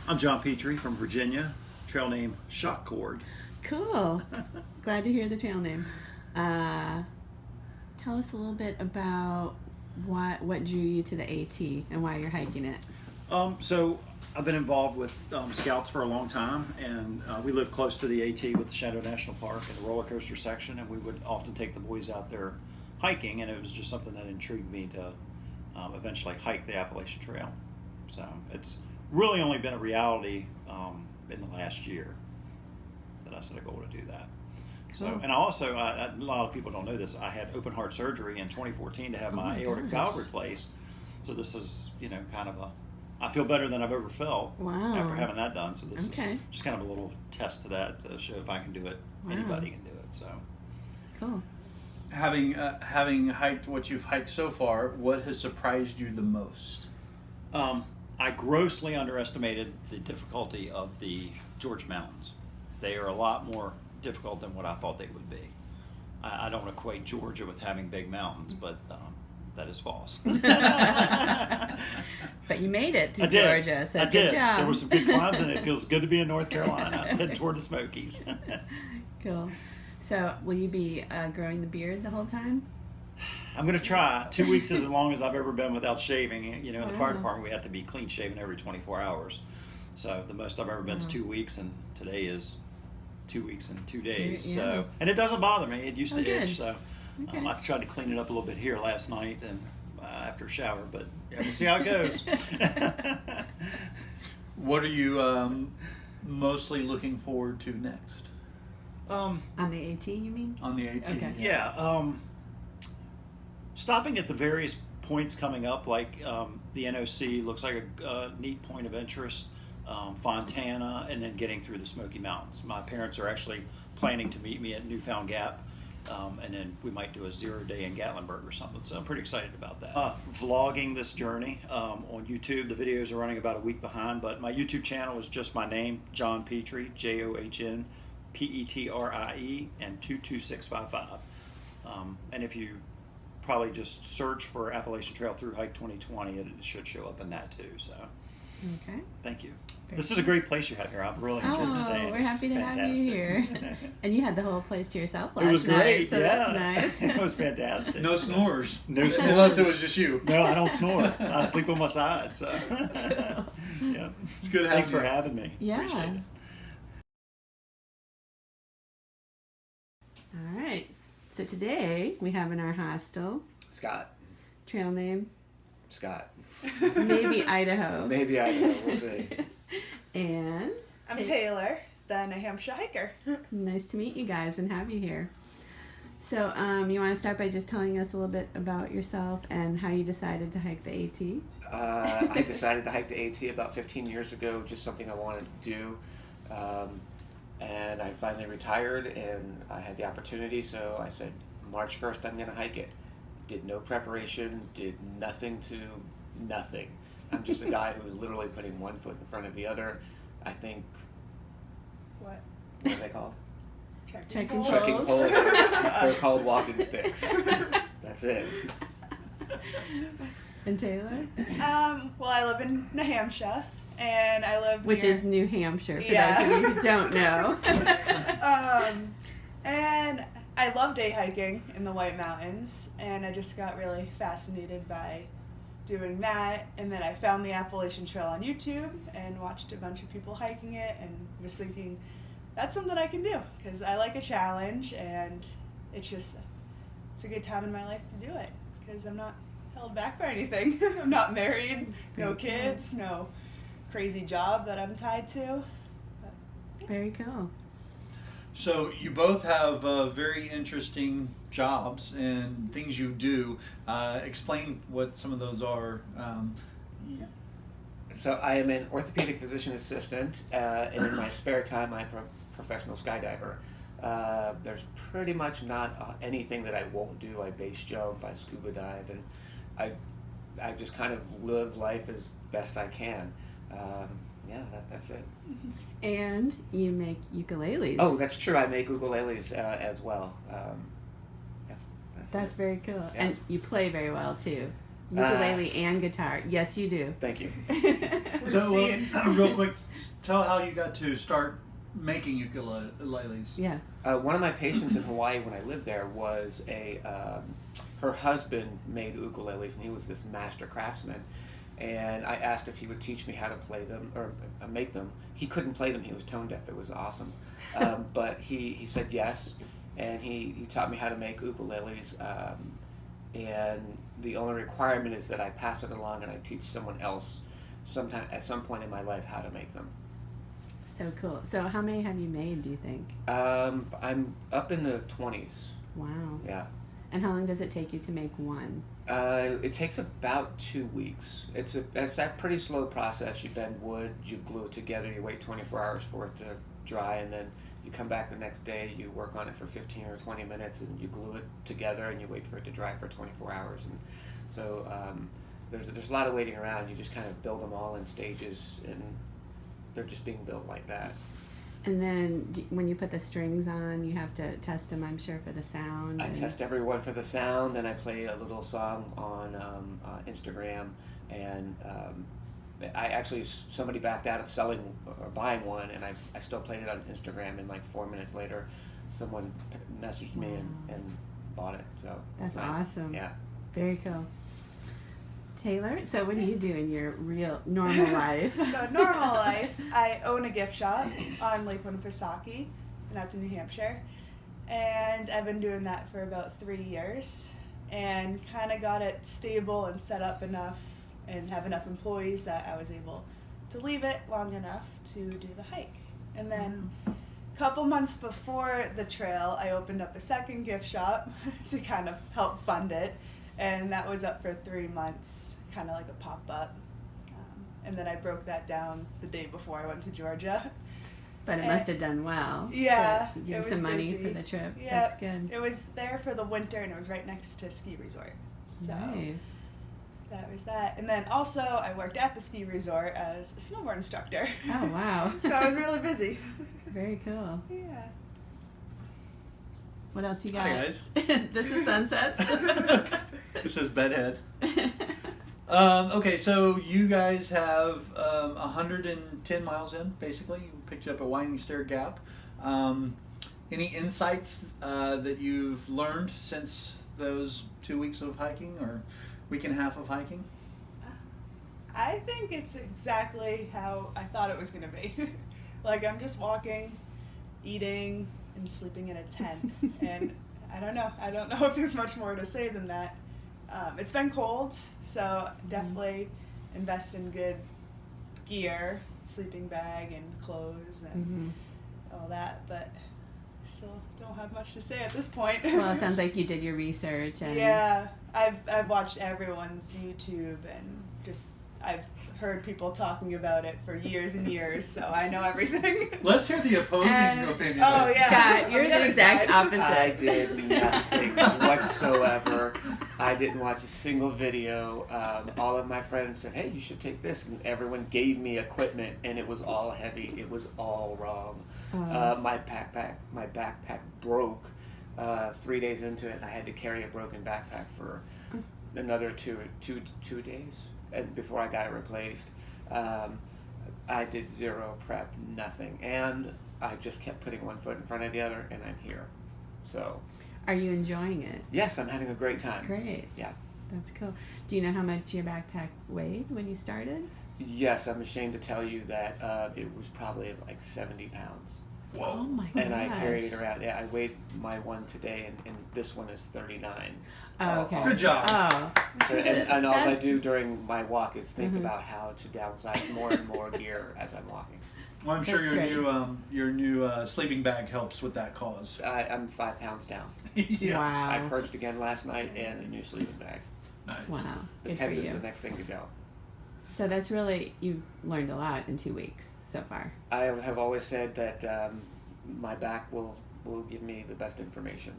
I'm John Petrie from Virginia, trail name Shockcord. Cool. Glad to hear the trail name. Tell us a little bit about what drew you to the AT and why you're hiking it. So I've been involved with Scouts for a long time, and we live close to the AT with the Shadow National Park and the roller coaster section, and we would often take the boys out there hiking, and it was just something that intrigued me to eventually hike the Appalachian Trail. So it's really only been a reality in the last year that I set a goal to do that. So, and I also, a lot of people don't know this, I had open heart surgery in 2014 to have my aortic valve replaced. So this is, kind of I feel better than I've ever felt after having that done. So this is just kind of a little test to that to show if I can do it, anybody can do it. So cool. Having hiked what you've hiked so far, what has surprised you the most? I grossly underestimated the difficulty of the Georgia mountains. They are a lot more difficult than what I thought they would be. I don't equate Georgia with having big mountains, but that is false. But you made it to Georgia, so good job. There were some good climbs, and it feels good to be in North Carolina, heading toward the Smokies. Cool. So will you be growing the beard the whole time? I'm going to try. 2 weeks is as long as I've ever been without shaving. In the fire department, we have to be clean shaven every 24 hours. So the most I've ever been is 2 weeks, and today is 2 weeks and 2 days. So, and it doesn't bother me. It used to itch. So I tried to clean it up a little bit here last night and after a shower, but we'll see how it goes. What are you mostly looking forward to next? On the AT, you mean? On the AT. Okay. Yeah. Stopping at the various points coming up, like the NOC looks like a neat point of interest, Fontana, and then getting through the Smoky Mountains. My parents are actually planning to meet me at Newfound Gap, and then we might do a 0 day in Gatlinburg or something, so I'm pretty excited about that. Vlogging this journey on YouTube. The videos are running about a week behind, but my YouTube channel is just my name, John Petrie, John Petrie, and 22655. And if you probably just search for Appalachian Trail Through Hike 2020, it should show up in that too. So, okay. Thank you. This is a great place you have here. I've really enjoyed staying. We're happy to have you here. And you had the whole place to yourself last night. It was great. So that's nice. It was fantastic. No snores. No snores. Unless it was just you. No, I don't snore. I sleep on my side. So, yeah. It's good. Thanks for having me. Yeah. Appreciate it. All right. So today we have in our hostel Scott. trail name Scott. maybe Idaho. Maybe Idaho. We'll see. And I'm Taylor, the Nahamsha hiker. nice to meet you guys and have you here. So you want to start by just telling us a little bit about yourself and how you decided to hike the AT? I decided to hike the AT about 15 years ago, just something I wanted to do. And I finally retired and I had the opportunity, so I said, March 1st, I'm going to hike it. Did no preparation, did nothing to nothing. I'm just a guy who's literally putting one foot in front of the other. I think, What? what are they called? Trekking poles. Trekking poles. They're called walking sticks. That's it. And Taylor? Well, I live in Nahamsha, and I live Which near, is New Hampshire, for Yeah. those of you who don't know. and I love day hiking in the White Mountains, and I just got really fascinated by doing that, and then I found the Appalachian Trail on YouTube and watched a bunch of people hiking it and was thinking, that's something I can do, because I like a challenge, and it's a good time in my life to do it, because I'm not held back by anything. I'm not married, no kids, no crazy job that I'm tied to. Very cool. So you both have very interesting jobs and things you do. Explain what some of those are. So I am an orthopedic physician assistant, and in my spare time I'm a professional skydiver. There's pretty much not anything that I won't do. I base jump, I scuba dive, and I just kind of live life as best I can. That's it. And you make ukuleles. Oh, that's true. I make ukuleles as well. That's it. very cool. Yeah. And you play very well too. Ukulele and guitar. Yes, you do. Thank you. So, Scene. real quick, tell how you got to start making ukuleles. Yeah. One of my patients in Hawaii when I lived there was her husband made ukuleles, and he was this master craftsman. And I asked if he would teach me how to play them or make them. He couldn't play them; he was tone deaf. It was awesome, but he said yes, and he taught me how to make ukuleles. And the only requirement is that I pass it along and I teach someone else at some point in my life how to make them. So cool. So how many have you made, do you think? I'm up in the 20s. Wow. Yeah. And how long does it take you to make one? It takes about 2 weeks. It's a pretty slow process. You bend wood, you glue it together, you wait 24 hours for it to dry, and then you come back the next day, you work on it for 15 or 20 minutes, and you glue it together, and you wait for it to dry for 24 hours. And so there's a lot of waiting around. You just kind of build them all in stages, and they're just being built like that. And then when you put the strings on, you have to test them, I'm sure, for the sound. I test everyone for the sound, then I play a little song on Instagram, and I actually, somebody backed out of selling or buying one, and I still played it on Instagram, and like 4 minutes later, someone messaged me and bought it. So That's nice. awesome. Yeah. Very cool. Taylor, so what do you do in your real normal life? So normal life, I own a gift shop on Lake Winnipesaukee, and that's in New Hampshire. And I've been doing that for about 3 years, and kind of got it stable and set up enough and have enough employees that I was able to leave it long enough to do the hike. And then a couple months before the trail, I opened up a second gift shop to kind of help fund it. And that was up for 3 months, kind of like a pop-up. And then I broke that down the day before I went to Georgia. But it must have done well. Yeah. To it give was some money busy. for the trip. Yeah, That's good. it was there for the winter, and it was right next to a ski resort. So Nice. that was that. And then also I worked at the ski resort as a snowboard instructor. Oh, wow. So I was really busy. Very cool. Yeah. What else you got? Hi, guys. This is Sunsets. This is Bedhead. Okay, so you guys have 110 miles in, basically. You picked up a Winding Stair Gap. Any insights that you've learned since those 2 weeks of hiking or week and a half of hiking? I think it's exactly how I thought it was going to be. Like, I'm just walking, eating, and sleeping in a tent. And I don't know if there's much more to say than that. It's been cold, so definitely invest in good gear, sleeping bag and clothes and all that, but still don't have much to say at this point. Well, it sounds like you did your research. And Yeah, I've watched everyone's YouTube and just I've heard people talking about it for years and years, so I know everything. Let's hear the opposing opinion. Oh, yeah. Scott, you're On the other exact side. opposite. I did nothing whatsoever. I didn't watch a single video. All of my friends said, hey, you should take this. And everyone gave me equipment, and it was all heavy. It was all wrong. My backpack broke 3 days into it, and I had to carry a broken backpack for another two days and before I got it replaced. I did zero prep, nothing. And I just kept putting one foot in front of the other, and I'm here. So... Are you enjoying it? Yes, I'm having a great time. Great. Yeah. That's cool. Do you know how much your backpack weighed when you started? Yes, I'm ashamed to tell you that it was probably like 70 pounds. Whoa. Oh my gosh. And I carried it around. Yeah, I weighed my one today, and this one is 39. Oh, okay. Good job. Oh. So, and all I do during my walk is think about how to downsize more and more gear as I'm walking. Well, I'm sure That's your new sleeping bag helps with that cause. I'm 5 pounds down. Yeah. Wow. I purged again last night and a new sleeping bag. Nice. Wow. The Good for tent is you. the next thing to go. So that's really, you've learned a lot in 2 weeks so far. I have always said that my back will give me the best information.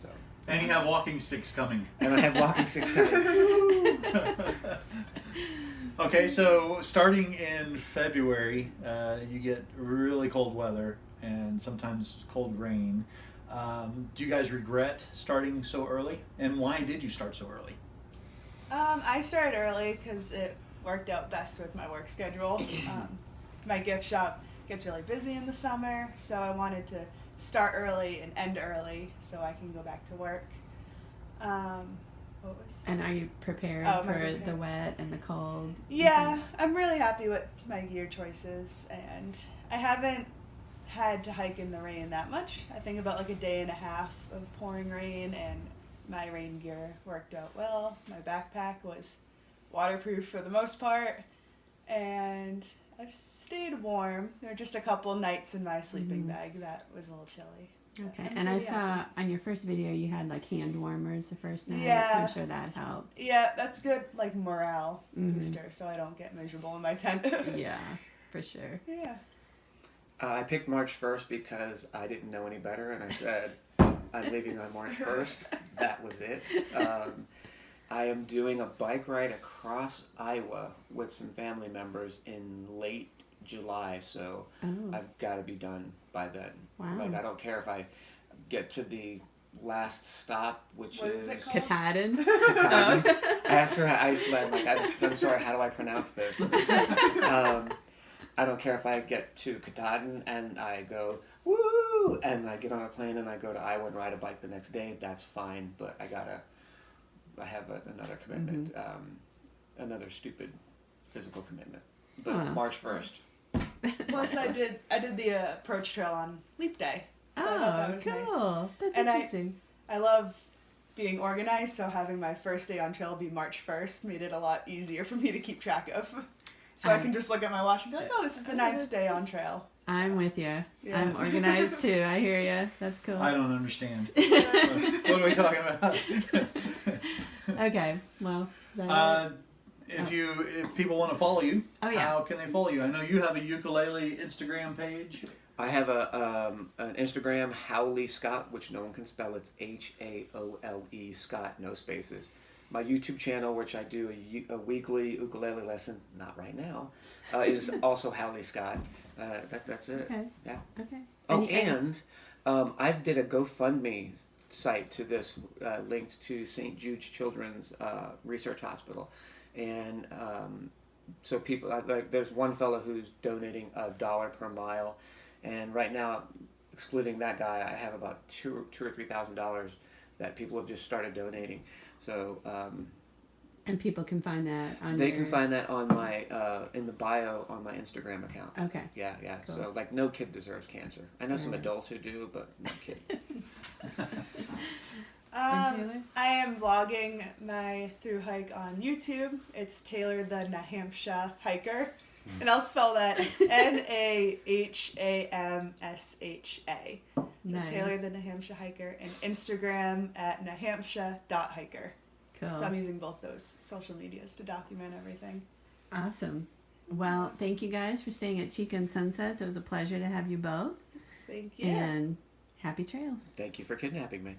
So. And you have walking sticks coming. And I have walking sticks coming. Okay, so starting in February, you get really cold weather and sometimes cold rain. Do you guys regret starting so early? And why did you start so early? I started early because worked out best with my work schedule. My gift shop gets really busy in the summer, so I wanted to start early and end early so I can go back to work. What was? And are you prepared Oh, am I for prepared? the wet and the cold? Yeah, I'm really happy with my gear choices, and I haven't had to hike in the rain that much. I think about like a day and a half of pouring rain, and my rain gear worked out well. My backpack was waterproof for the most part, and I've stayed warm. There were just a couple nights in my sleeping bag that was a little chilly. But Okay, I'm and I pretty saw happy. on your first video you had like hand warmers the first night, so Yeah. I'm sure that helped. Yeah, that's good, like morale Mhm. booster, so I don't get miserable in my tent. Yeah, for sure. Yeah. I picked March 1st because I didn't know any better, and I said, I'm leaving on March 1st. That was it. I am doing a bike ride across Iowa with some family members in late July, so Oh, I've got to be done by then. wow. Like, I don't care if I get to the last stop, which What is it called? Katahdin? Katahdin. Oh. I asked her, I'm like, I'm sorry, how do I pronounce this? I don't care if I get to Katahdin and I go, woo, and I get on a plane and I go to Iowa and ride a bike the next day, that's fine, but I have another commitment, another stupid physical commitment. But Huh. March 1st. Plus, I did the approach trail on Leap Day, so I thought that Oh, was nice. cool. That's And interesting. I love being organized, so having my first day on trail be March 1st made it a lot easier for me to keep track of. So I can just look at my watch and be like, oh, this is the 9th day on trail. I'm with you. Yeah. I'm organized too. I hear you. That's cool. I don't understand. What are we talking about? Okay, well, is that it? If people want to follow you, Oh, yeah. how can they follow you? I know you have a ukulele Instagram page. I have an Instagram, Howley Scott, which no one can spell. It's Haole Scott, no spaces. My YouTube channel, which I do a weekly ukulele lesson, not right now, is also Howley Scott. That's it. Okay. Yeah. Okay. Oh, you- and I did a GoFundMe site to this, linked to St. Jude's Children's Research Hospital, and so people like there's one fellow who's donating $1 per mile, and right now, excluding that guy, I have about $2,000 or $3,000 that people have just started donating. So and people can find that on they your... can find that on my in the bio on my Instagram account. Okay. Yeah. Cool. So like, no kid deserves cancer. I know some Right. adults who do, but no kid. And Taylor? I am vlogging my through hike on YouTube. It's Taylor the Nahamsha hiker. And I'll spell that. It's Nahamsha. So Nice. Taylor the Nahamsha hiker, and Instagram at nahamsha.hiker. Cool. So I'm using both those social medias to document everything. Awesome. Well, thank you guys for staying at Chica and Sunsets. It was a pleasure to have you both. Thank you. And happy trails. Thank you for kidnapping me.